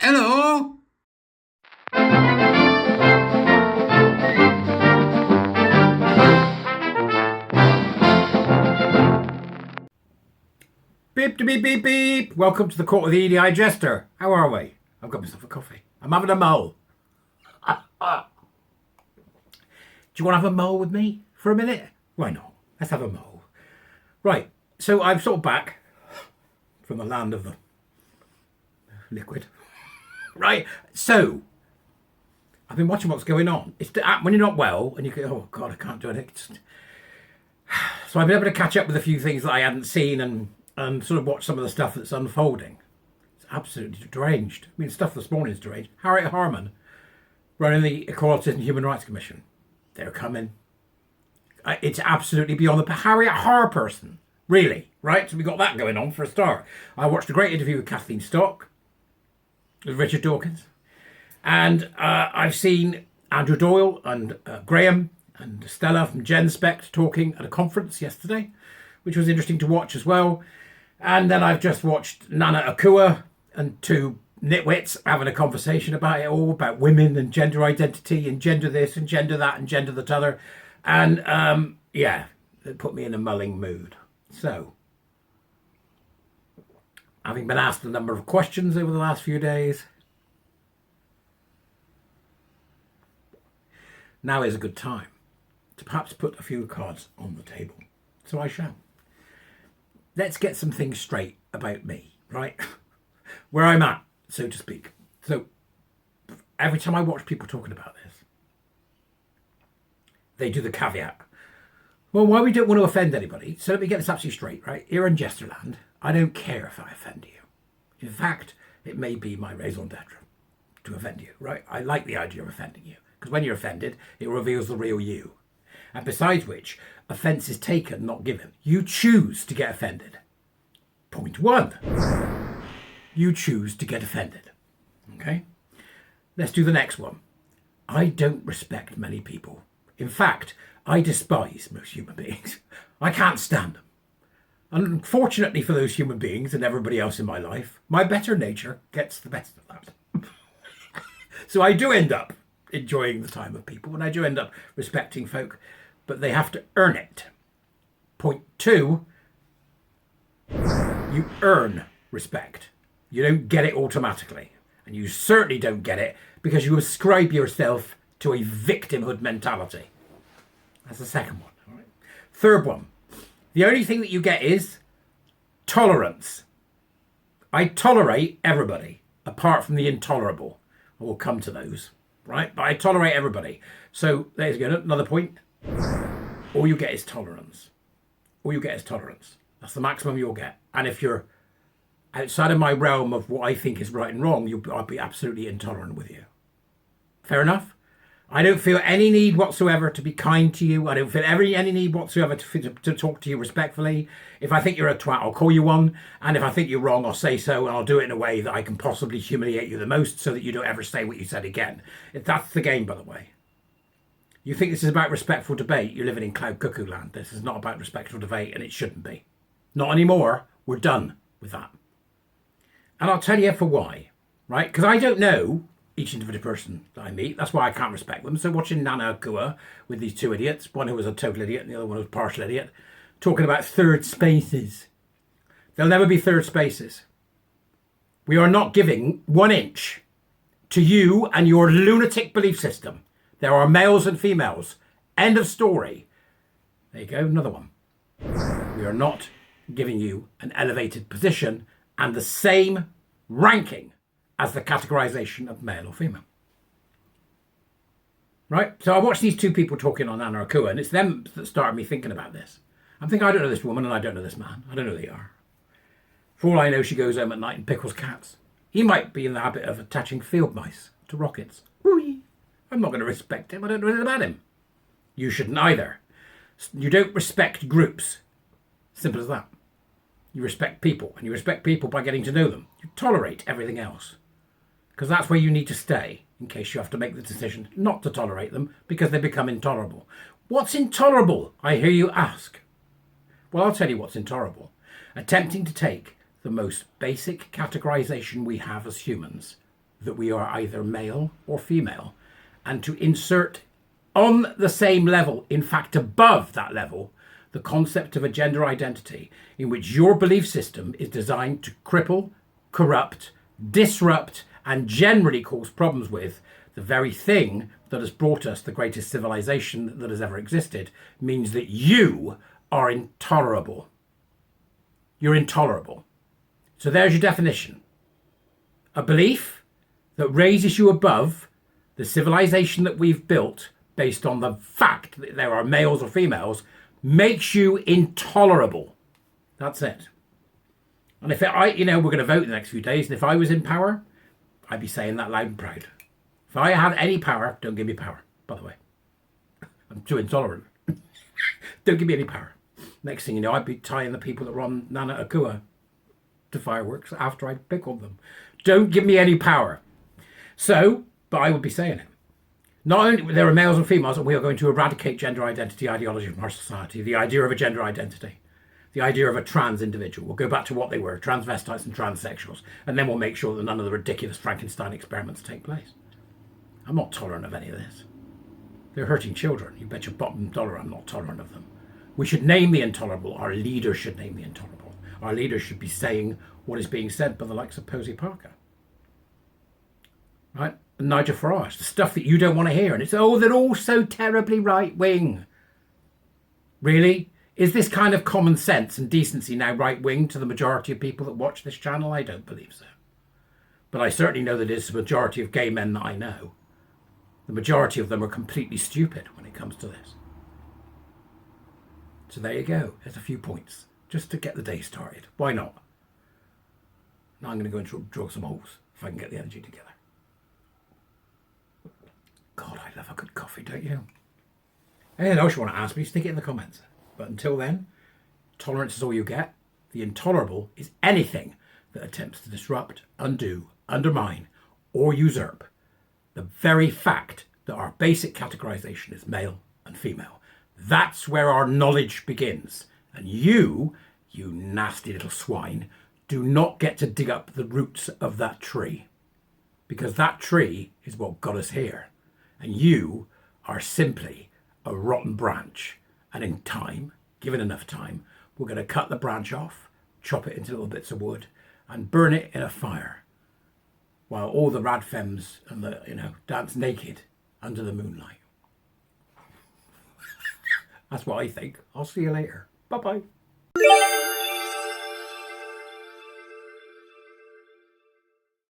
Hello? Beep to beep beep beep. Welcome to the court of the Edijester. How are we? I've got myself a coffee. I'm having a mull. Do you want to have a mull with me for a minute? Why not? Let's have a mull. Right, so I'm sort of back from the land of the liquid. Right, so I've been watching what's going on. It's when you're not well and you go, oh God, I can't do it. So I've been able to catch up with a few things that I hadn't seen and sort of watch some of the stuff that's unfolding. It's absolutely deranged. I mean, stuff this morning is deranged. Harriet Harman running the Equality and Human Rights Commission. They're coming. It's absolutely beyond the Harriet Har person, really, right? So we got that going on for a start. I watched a great interview with Kathleen Stock, with Richard Dawkins, and I've seen Andrew Doyle and Graham and Stella from GenSpect talking at a conference yesterday, which was interesting to watch as well. And then I've just watched Nana Akua and two nitwits having a conversation about it all, about women and gender identity and gender this and gender that and gender that other. And yeah, it put me in a mulling mood. So, having been asked a number of questions over the last few days, now is a good time to perhaps put a few cards on the table. So I shall. Let's get some things straight about me, right? Where I'm at, so to speak. So every time I watch people talking about this, they do the caveat. Well, why we don't want to offend anybody? So let me get this absolutely straight, right? Here in Jesterland, I don't care if I offend you. In fact, it may be my raison d'etre to offend you, right? I like the idea of offending you, because when you're offended, it reveals the real you. And besides which, offence is taken, not given. You choose to get offended. Point one. You choose to get offended. Okay? Let's do the next one. I don't respect many people. In fact, I despise most human beings. I can't stand them. And unfortunately for those human beings and everybody else in my life, my better nature gets the best of that. So I do end up enjoying the time of people, and I do end up respecting folk, but they have to earn it. Point two, you earn respect. You don't get it automatically, and you certainly don't get it because you ascribe yourself to a victimhood mentality. That's the second one. All right. Third one, the only thing that you get is tolerance. I tolerate everybody apart from the intolerable. We'll come to those, right? But I tolerate everybody. So there's another point. All you get is tolerance. All you get is tolerance. That's the maximum you'll get. And if you're outside of my realm of what I think is right and wrong, I'll be absolutely intolerant with you. Fair enough? I don't feel any need whatsoever to be kind to you. I don't feel any need whatsoever to talk to you respectfully. If I think you're a twat, I'll call you one. And if I think you're wrong, I'll say so. And I'll do it in a way that I can possibly humiliate you the most so that you don't ever say what you said again. That's the game, by the way. You think this is about respectful debate? You're living in cloud cuckoo land. This is not about respectful debate, and it shouldn't be. Not anymore. We're done with that. And I'll tell you for why, right? Because I don't know each individual person that I meet. That's why I can't respect them. So watching Nana Akua with these two idiots, one who was a total idiot and the other one was a partial idiot, talking about third spaces. There'll never be third spaces. We are not giving 1 inch to you and your lunatic belief system. There are males and females. End of story. There you go, another one. We are not giving you an elevated position and the same ranking as the categorization of male or female. Right? So I watched these two people talking on Nana Akua, and it's them that started me thinking about this. I'm thinking, I don't know this woman and I don't know this man. I don't know who they are. For all I know, she goes home at night and pickles cats. He might be in the habit of attaching field mice to rockets. Whee! I'm not going to respect him. I don't know anything about him. You shouldn't either. You don't respect groups. Simple as that. You respect people, and you respect people by getting to know them. You tolerate everything else, because that's where you need to stay in case you have to make the decision not to tolerate them because they become intolerable. What's intolerable, I hear you ask? Well, I'll tell you what's intolerable. Attempting to take the most basic categorization we have as humans, that we are either male or female, and to insert on the same level, in fact above that level, the concept of a gender identity in which your belief system is designed to cripple, corrupt, disrupt, and generally cause problems with the very thing that has brought us the greatest civilization that has ever existed, means that you are intolerable. You're intolerable. So there's your definition. A belief that raises you above the civilization that we've built based on the fact that there are males or females makes you intolerable. That's it. And if we're going to vote in the next few days, and if I was in power, I'd be saying that loud and proud. If I had any power, don't give me power, by the way. I'm too intolerant. Don't give me any power. Next thing you know, I'd be tying the people that run Nana Akua to fireworks after I'd pickled them. Don't give me any power. So, but I would be saying it. Not only there are males and females, and we are going to eradicate gender identity ideology from our society, the idea of a gender identity, the idea of a trans individual. We'll go back to what they were, transvestites and transsexuals, and then we'll make sure that none of the ridiculous Frankenstein experiments take place. I'm not tolerant of any of this. They're hurting children. You bet your bottom dollar I'm not tolerant of them. We should name the intolerable. Our leaders should name the intolerable. Our leaders should be saying what is being said by the likes of Posey Parker. Right? And Nigel Farage, the stuff that you don't want to hear. And it's, oh, they're all so terribly right-wing. Really? Is this kind of common sense and decency now right-wing to the majority of people that watch this channel? I don't believe so. But I certainly know that it's the majority of gay men that I know. The majority of them are completely stupid when it comes to this. So there you go. There's a few points just to get the day started. Why not? Now I'm going to go and draw some holes if I can get the energy together. God, I love a good coffee, don't you? Anything else you want to ask me, stick it in the comments. But until then, tolerance is all you get. The intolerable is anything that attempts to disrupt, undo, undermine, or usurp the very fact that our basic categorization is male and female. That's where our knowledge begins. And you nasty little swine, do not get to dig up the roots of that tree. Because that tree is what got us here. And you are simply a rotten branch. And in time, given enough time, we're going to cut the branch off, chop it into little bits of wood, and burn it in a fire. While all the rad femmes and the, dance naked under the moonlight. That's what I think. I'll see you later. Bye-bye.